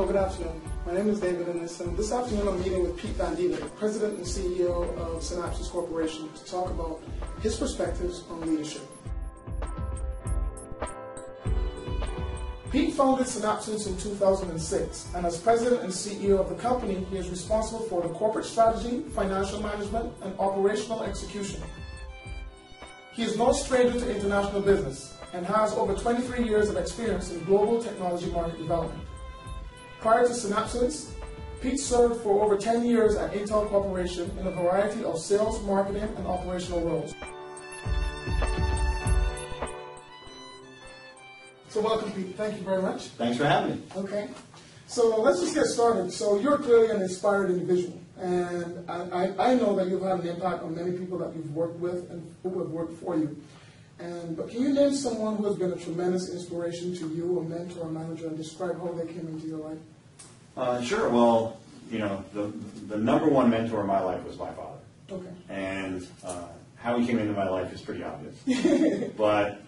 Hello, good afternoon. My name is David Inniss, and this afternoon I'm meeting with Pete VanDeventer, President and CEO of SynapSense Corporation, to talk about his perspectives on leadership. Pete founded SynapSense in 2006, and as President and CEO of the company, he is responsible for the corporate strategy, financial management, and operational execution. He is no stranger to international business and has over 23 years of experience in global technology market development. Prior to SynapSense, Pete served for over 10 years at Intel Corporation in a variety of sales, marketing, and operational roles. So welcome, Pete. Thank you very much. Thanks for having me. Okay. So let's just get started. So you're clearly an inspired individual, and I know that you've had an impact on many people that you've worked with and who have worked for you. But can you name someone who has been a tremendous inspiration to you, a mentor, a manager, and describe how they came into your life? Sure. Well, you know, the number one mentor in my life was my father. Okay. And how he came into my life is pretty obvious. But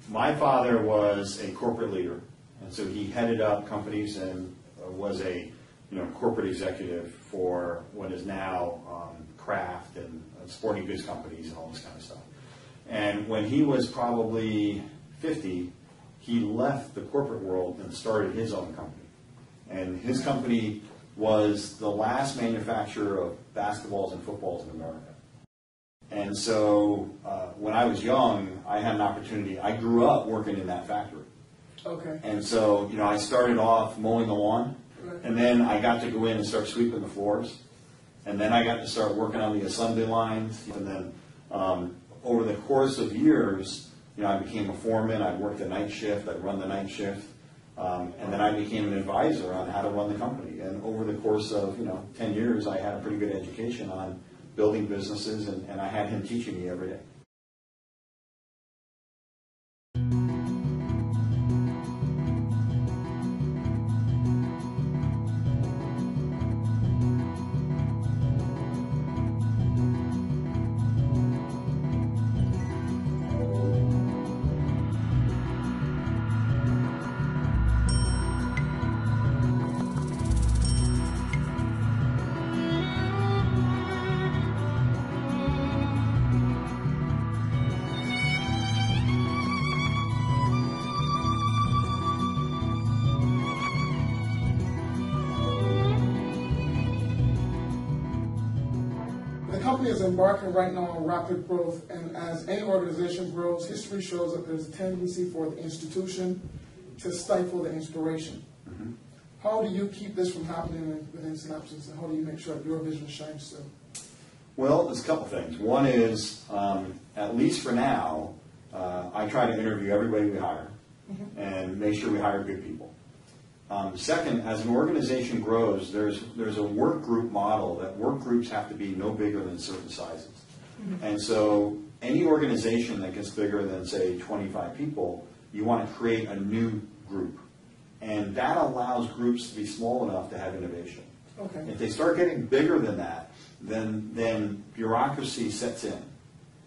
my father was a corporate leader, and so he headed up companies and was a corporate executive for what is now Kraft and sporting goods companies and all this kind of stuff. And when he was probably 50, he left the corporate world and started his own company. And his company was the last manufacturer of basketballs and footballs in America. And so when I was young, I had an opportunity. I grew up working in that factory. Okay. And so, I started off mowing the lawn, and then I got to go in and start sweeping the floors. And then I got to start working on the assembly lines. And then over the course of years, I became a foreman. I worked the night shift. I'd run the night shift. And then I became an advisor on how to run the company. And over the course of, 10 years, I had a pretty good education on building businesses, and I had him teaching me every day. The company is embarking right now on rapid growth, and as any organization grows, history shows that there's a tendency for the institution to stifle the inspiration. Mm-hmm. How do you keep this from happening within SynapSense, and how do you make sure that your vision shines through? Well, there's a couple things. One is, at least for now, I try to interview everybody we hire, mm-hmm. and make sure we hire good people. Second, as an organization grows, there's a work group model that work groups have to be no bigger than certain sizes. Mm-hmm. And so any organization that gets bigger than, say, 25 people, you want to create a new group. And that allows groups to be small enough to have innovation. Okay. If they start getting bigger than that, then bureaucracy sets in.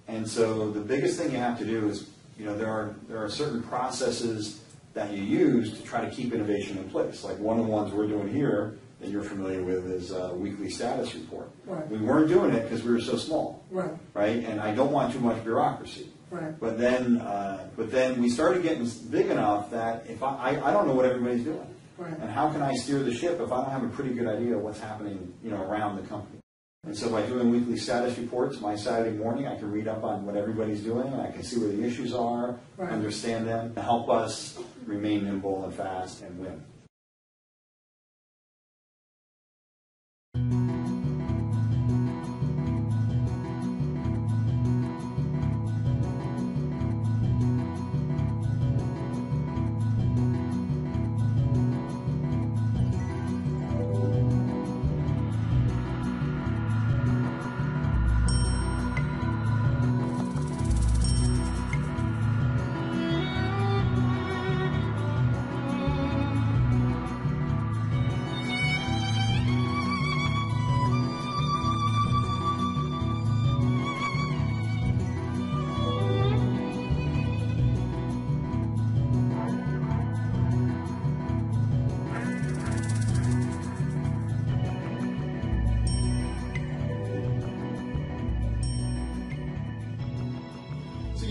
And so the biggest thing you have to do is, there are certain processes that you use to try to keep innovation in place. Like one of the ones we're doing here that you're familiar with is a weekly status report. Right. We weren't doing it because we were so small. Right. Right? And I don't want too much bureaucracy. Right. But then we started getting big enough that if I don't know what everybody's doing. Right. And how can I steer the ship if I don't have a pretty good idea of what's happening, around the company? And so by doing weekly status reports, my Saturday morning, I can read up on what everybody's doing, and I can see where the issues are, right. Understand them, and help us remain nimble and fast and win.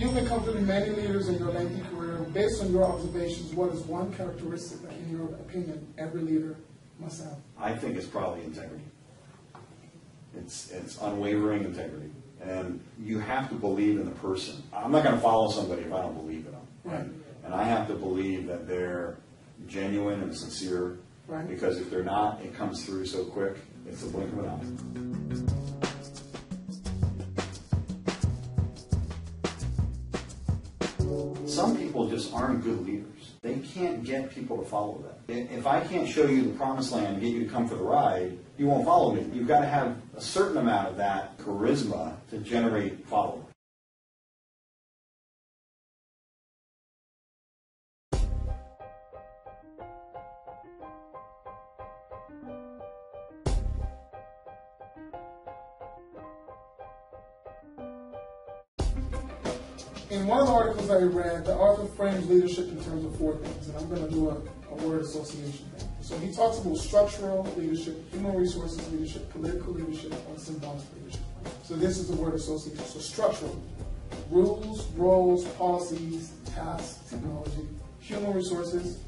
You've encountered many leaders in your lengthy career. Based on your observations, what is one characteristic that, in your opinion, every leader must have? I think it's probably integrity. It's unwavering integrity. And you have to believe in the person. I'm not going to follow somebody if I don't believe in them. Right? And I have to believe that they're genuine and sincere. Right. Because if they're not, it comes through so quick, it's a blink of an eye. Some people just aren't good leaders. They can't get people to follow them. If I can't show you the promised land and get you to come for the ride, you won't follow me. You've got to have a certain amount of that charisma to generate followers. In one of the articles I read, the author frames leadership in terms of 4 things, and I'm going to do a word association thing. So he talks about structural leadership, human resources leadership, political leadership, and symbolic leadership. So this is the word association. So structural, rules, roles, policies, tasks, technology. Human resources,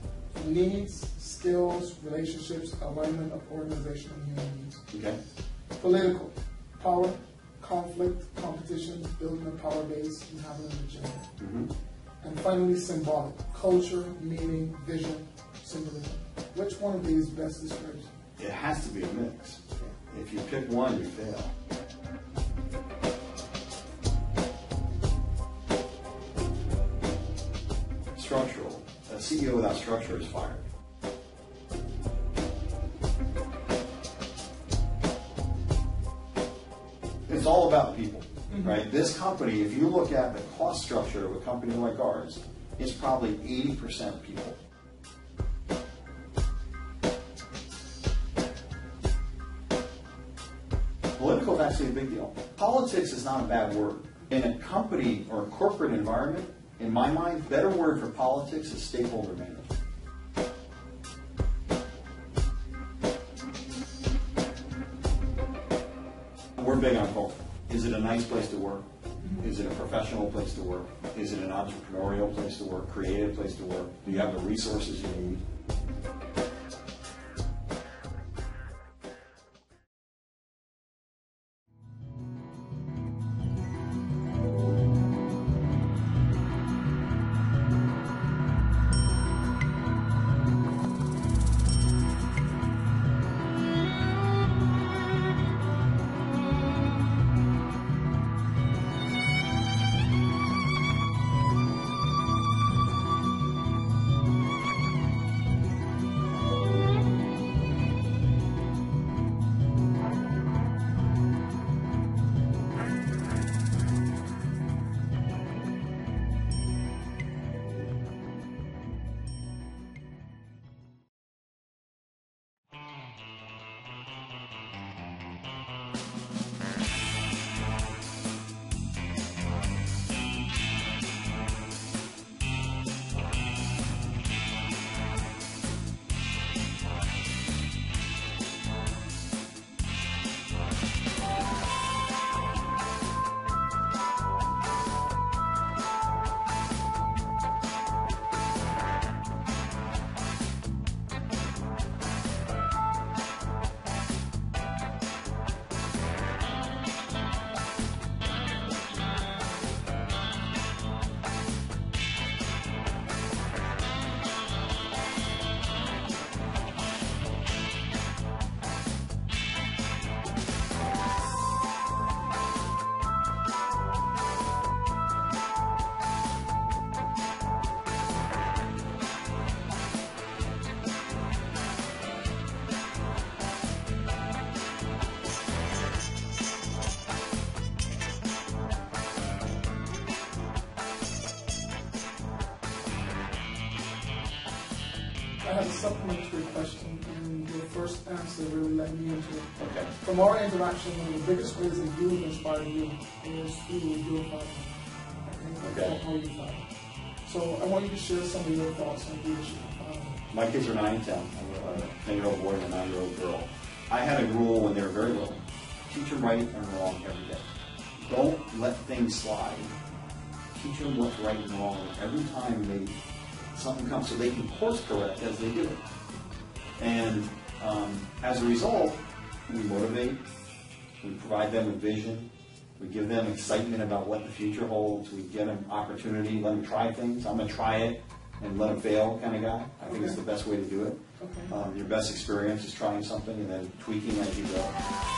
needs, skills, relationships, alignment of organization and human needs. Okay. Political, power, conflict, competition, building a power base, and having an agenda. Mm-hmm. And finally, symbolic, culture, meaning, vision, symbolism. Which one of these best describes you? It has to be a mix. If you pick one, you fail. Structural. A CEO without structure is fired. It's all about people, right? This company, if you look at the cost structure of a company like ours, it's probably 80% people. Political is actually a big deal. Politics is not a bad word. In a company or a corporate environment, in my mind, better word for politics is stakeholder management. We're big on culture. Is it a nice place to work? Is it a professional place to work? Is it an entrepreneurial place to work? Creative place to work? Do you have the resources you need? I have a supplementary question, and your first answer really led me into it. Okay. From our interaction, one of the biggest ways that you inspired you is through your father. Okay. How you father. So I want you to share some of your thoughts on leadership. My kids are 9 and 10. I have a 10-year-old boy and a 9-year-old girl. I had a rule when they were very little. Teach them right and wrong every day. Don't let things slide. teach them what's right and wrong every time something comes, so they can course correct as they do it. And as a result, we motivate, we provide them with vision, we give them excitement about what the future holds, we give them opportunity, let them try things. I'm going to try it and let them fail kind of guy. I think it's the best way to do it. Your best experience is trying something and then tweaking as you go.